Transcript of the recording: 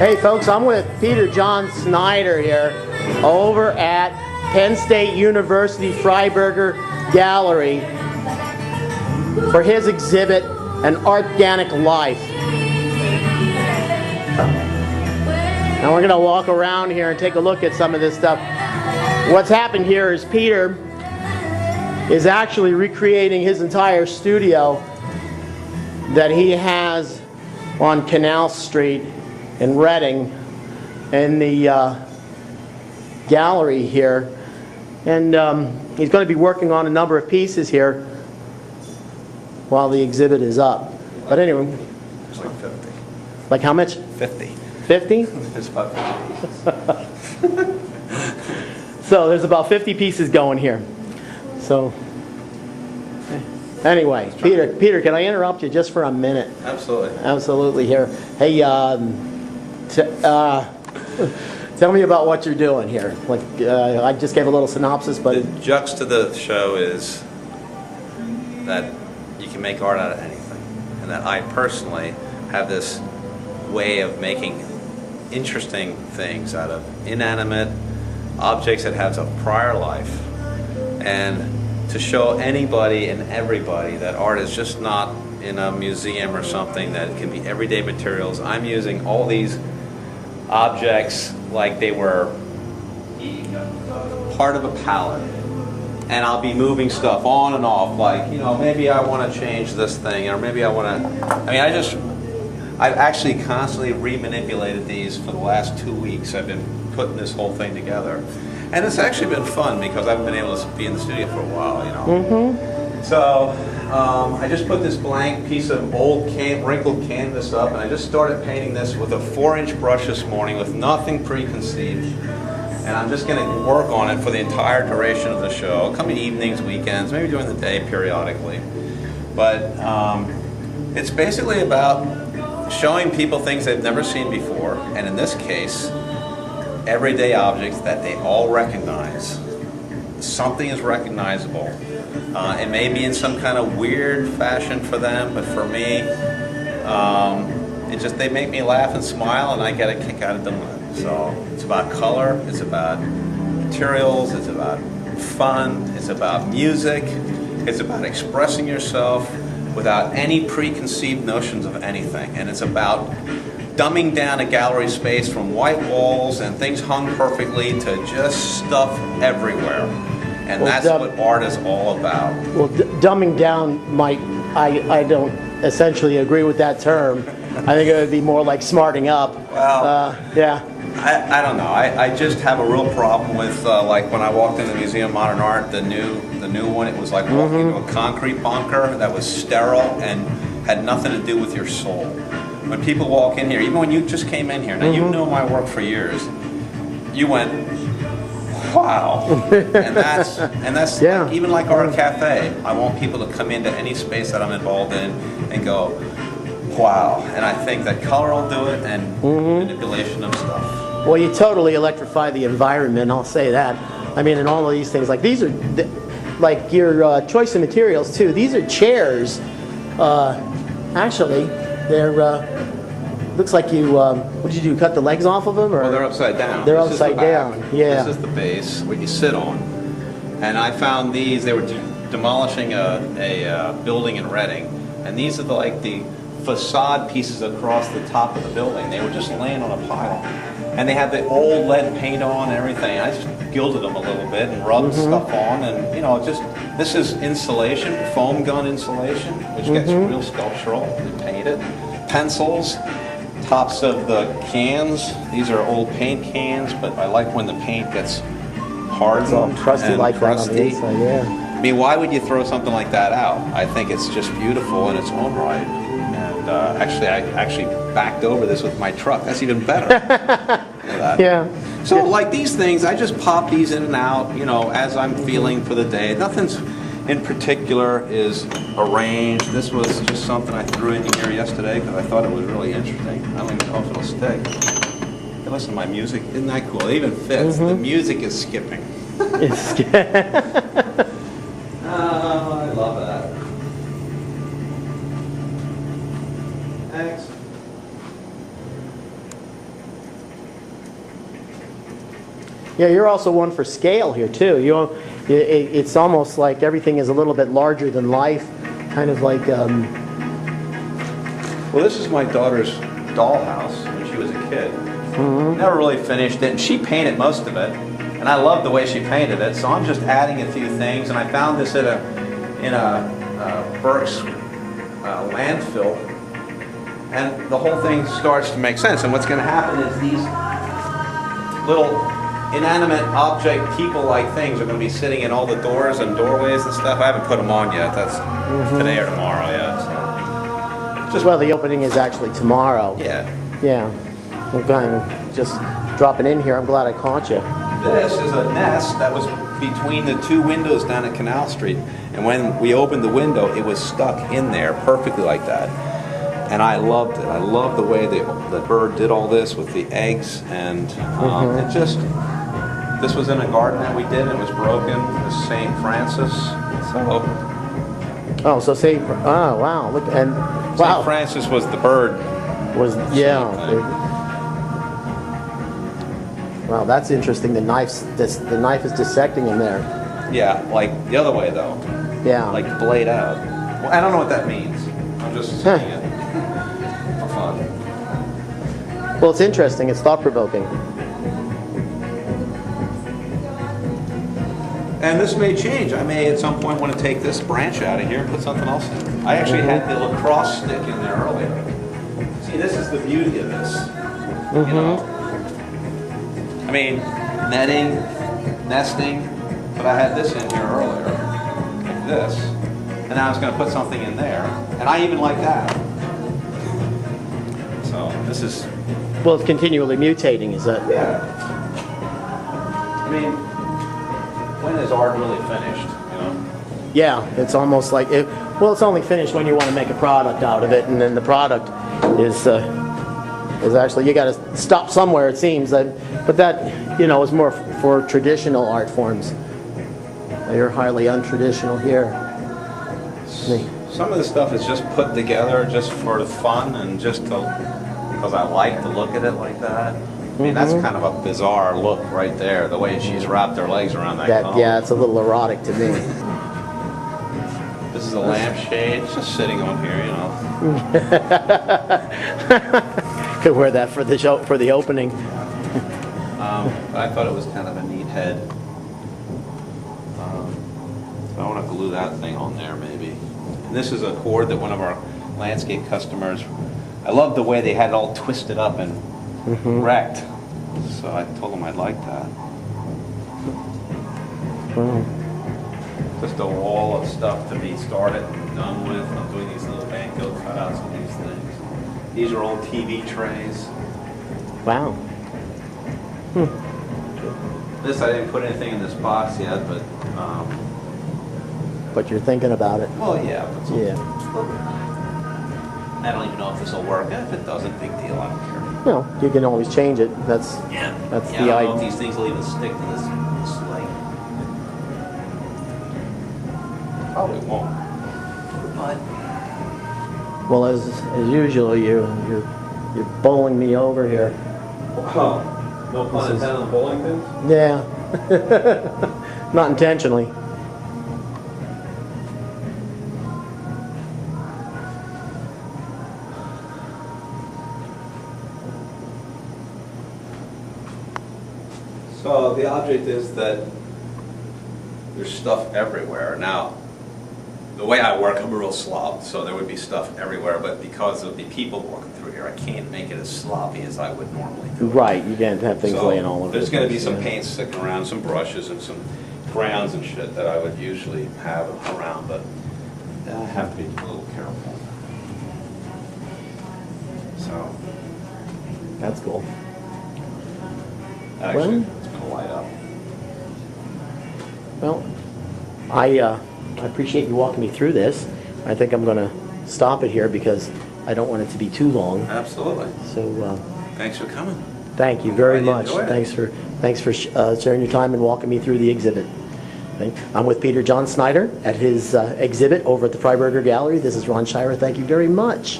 Hey folks, I'm with Peter John Snyder here over at Penn State University Freyberger Gallery for his exhibit, An Organic Life. Now we're going to walk around here and take a look at some of this stuff. What's happened here is Peter is actually recreating his entire studio that he has on Canal Street in Reading in the gallery here. And he's going to be working on a number of pieces here while the exhibit is up. But anyway. It's like 50. Like how much? 50. 50? It's about 50. So there's about 50 pieces going here. So anyway, Peter, can I interrupt you just for a minute? Absolutely. Absolutely here. Hey, tell me about what you're doing here. Like I just gave a little synopsis, but The crux to the show is that you can make art out of anything, and that I personally have this way of making interesting things out of inanimate objects that have a prior life, and to show anybody and everybody that art is just not in a museum or something, that it can be everyday materials. I'm using all these objects like they were part of a palette, and I'll be moving stuff on and off, like, you know, maybe I want to change this thing, or maybe I want to, I've actually constantly remanipulated these for the last 2 weeks. I've been putting this whole thing together, and it's actually been fun because I haven't been able to be in the studio for a while, you know. Mm-hmm. So I just put this blank piece of old wrinkled canvas up, and I just started painting this with a 4-inch brush this morning with nothing preconceived. And I'm just going to work on it for the entire duration of the show. It'll come in evenings, weekends, maybe during the day periodically. But it's basically about showing people things they've never seen before, and in this case, everyday objects that they all recognize. Something is recognizable. It may be in some kind of weird fashion for them, but for me, they make me laugh and smile, and I get a kick out of doing it. So it's about color, it's about materials, it's about fun, it's about music, it's about expressing yourself without any preconceived notions of anything, and it's about dumbing down a gallery space from white walls and things hung perfectly to just stuff everywhere. And well, that's what art is all about. Well, dumbing down I don't essentially agree with that term. I think it would be more like smarting up. Well, yeah. I don't know. I just have a real problem with like when I walked in the Museum of Modern Art, the new one. It was like walking into a concrete bunker that was sterile and had nothing to do with your soul. When people walk in here, even when you just came in here, now you know my work for years, you went, wow, and that's yeah. Like, even like Art Cafe. I want people to come into any space that I'm involved in and go, wow. And I think that color will do it, and manipulation of stuff. Well, you totally electrify the environment, I'll say that. I mean, and all of these things, like these are, like your choice of materials too. These are chairs. Actually, they're. Looks like you. What did you do? Cut the legs off of them, or? Well, they're upside down. They're upside down. Yeah. This is the base what you sit on, and I found these. They were demolishing a building in Reading, and these are the facade pieces across the top of the building. They were just laying on a pile, and they had the old lead paint on and everything. I just gilded them a little bit and rubbed stuff on, and this is insulation, foam gun insulation, which gets real sculptural. We paint it. Pencils. Tops of the cans. These are old paint cans, but I like when the paint gets hard and crusty like that on the crusty. inside, yeah. I mean, why would you throw something like that out? I think it's just beautiful in its own right. And I actually backed over this with my truck. That's even better. Yeah. So like these things, I just pop these in and out, as I'm feeling for the day. Nothing's in particular is arranged. This was just something I threw in here yesterday because I thought it was really interesting. I don't even know if it'll stick. Hey, listen to my music. Isn't that cool? It even fits. The music is skipping. I love that. Thanks. Yeah, you're also one for scale here too. It's almost like everything is a little bit larger than life, kind of like. Well, this is my daughter's dollhouse when she was a kid. Never really finished it, and she painted most of it, and I love the way she painted it. So I'm just adding a few things, and I found this in a Burke's landfill, and the whole thing starts to make sense. And what's going to happen is these little inanimate object people-like things are going to be sitting in all the doors and doorways and stuff. I haven't put them on yet. That's today or tomorrow, yeah. So well, the opening is actually tomorrow. yeah. Yeah. I'm kind of just dropping in here. I'm glad I caught you. This is a nest that was between the two windows down at Canal Street. And when we opened the window, it was stuck in there perfectly like that. And I loved it. I loved the way the bird did all this with the eggs. And it just, this was in a garden that we did. It was broken. It was St. Francis. Oh, so say, oh, wow. Look, and wow. St. Francis was the bird. Yeah. Wow, that's interesting. The knife is dissecting him there. Yeah, like the other way though. Yeah. Like blade out. Well, I don't know what that means. I'm just saying it for fun. Well, it's interesting. It's thought-provoking. And this may change. I may at some point want to take this branch out of here and put something else in. I actually had the lacrosse stick in there earlier. See, this is the beauty of this. You know? I mean, netting, nesting, but I had this in here earlier, like this, and now I was going to put something in there, and I even like that. So this is... Well, it's continually mutating, is that? Yeah. I mean, when is art really finished, you know? Yeah, it's almost like, well, it's only finished when you want to make a product out of it, and then the product is actually, you got to stop somewhere, it seems. But that, you know, is more for traditional art forms. You're highly untraditional here. Some of the stuff is just put together just for the fun and just because I like to look at it like that. I mean, that's kind of a bizarre look right there, the way she's wrapped her legs around that cone. Yeah, it's a little erotic to me. This is a lampshade. It's just sitting on here, you know. Could wear that for the show, for the opening. I thought it was kind of a neat head. So I want to glue that thing on there, maybe. And this is a cord that one of our landscape customers. I love the way they had it all twisted up and wrecked. So I told them I'd like that. Just a wall of stuff to be started and done with. I'm doing these little banjo cutouts of these things. These are old TV trays. Wow. This, I didn't put anything in this box yet, but... But you're thinking about it. well, yeah. But Yeah. I don't even know if this will work. If it doesn't, big deal. I don't care. No, you can always change it. That's the the I don't know if idea. these things will even stick to this slate. Probably won't. But Well, as usual, you're bowling me over here. oh, no pun intended on bowling pins. Yeah. Not intentionally. So the object is that there's stuff everywhere. Now, the way I work, I'm a real slob, so there would be stuff everywhere, but because of the people walking through here, I can't make it as sloppy as I would normally do. Right, you can't have things So laying all over. there's the going to be place, some yeah. paint sticking around, some brushes and some crayons and shit that I would usually have around, but I have to be a little careful. So, That's cool. actually, Well- it's going to light up. Well, I appreciate you walking me through this. I think I'm going to stop it here because I don't want it to be too long. Absolutely. So Thanks for coming. thank you very Glad you much. enjoyed it. Thanks for sharing your time and walking me through the exhibit. I'm with Peter John Snyder at his exhibit over at the Freyberger Gallery. This is Ron Schira. Thank you very much.